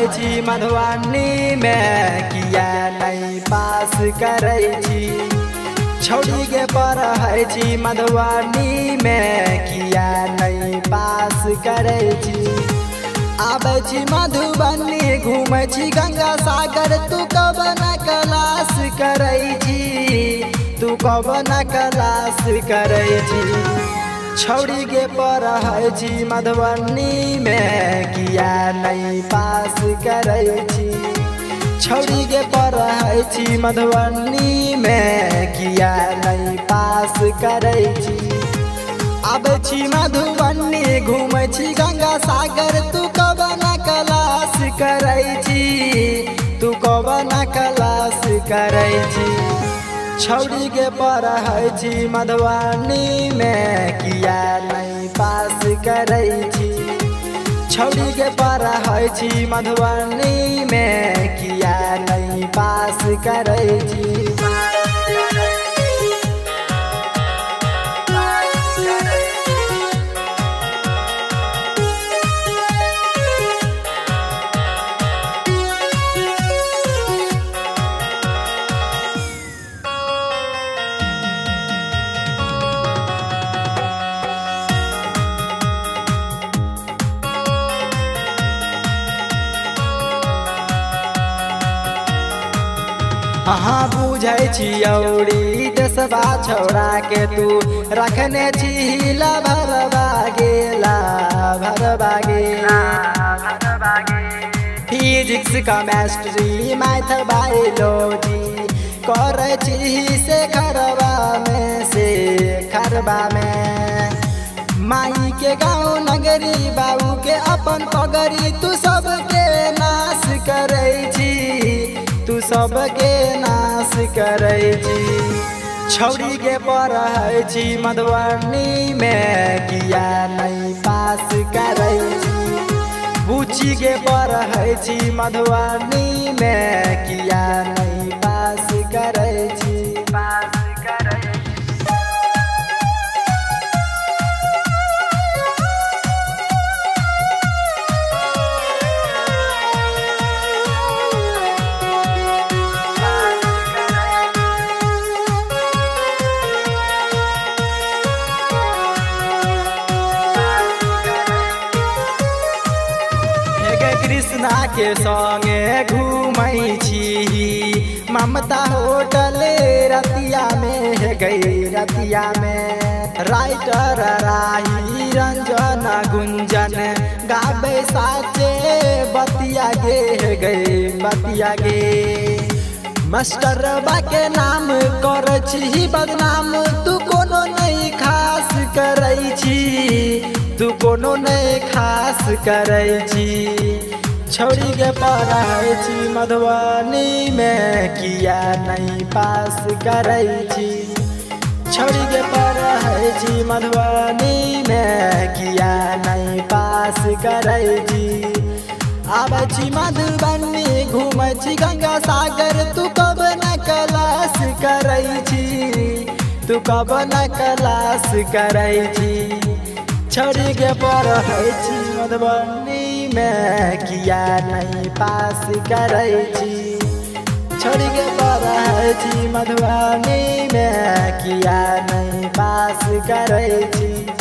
छी मधुबनी में किया नहीं पास करे छी। छौड़ी के पढ़ै छी मधुबनी में किया नहीं पास करे छी। आबै छी मधुबनी घूमै छी गंगा सागर, तू कब न क्लास करे छी, तू कब न क्लास करे छी। छौड़ी के पढ़ै छी मधुबनी में किया नहीं पास करे छी। छौड़ी के पढ़ै छी मधुबनी में किया नहीं पास करे छी। आबै छी मधुबनी घूमै छी गंगा सागर, तू कब न क्लास करे छी, तू कब न क्लास करे छी। छौड़ी के पढ़ै छी मधुबनी में किया नहीं पास करे छी। छौड़ी के पढ़ै छी मधुबनी में किया नहीं पास करे छी। हाँ बुझै छी औरी देशवा छौड़ा के तू रखने छी ला भरवा गेला भरवा गेला। फिजिक्स केमिस्ट्री मैथ बायोलॉजी करे छी से खरबा में। माई के गाँव नगरी बाबू के अपन पगड़ी, तू सबके नाश करे छी, तू सबके नाश करे छी। छौड़ी के पढ़ै छी मधुबनी में किया नहीं पास करे छी। बुच्ची के पढ़ै छी मधुबनी में किया नहीं पास करे छी। कृष्णा के संगे घूमै छी ममता होटल रतिया में गई रतिया में। राइटर राही रंजन गुंजन गावे साचे बतिया गे गई बतिया गे। मास्टर बा के नाम कर छी बदनाम, तू कोनो नहीं खास करे छी, तू कोनो नहीं खास करे छी। छौड़ी के पढ़ै छी मधुबनी में किया नहीं पास करे छी। छौड़ी के पढ़ै छी मधुबनी में किया नहीं पास करे छी। आबै छी मधुबनी घूमै छी गंगा सागर, तू कब न क्लास करे छी, तू कब न क्लास करे छी। छौड़ी के पढ़ै छी मधुबनी में किया नहीं पास करे छी। छौड़ी के पढ़ै छी मधुबनी में किया नहीं पास करे छी।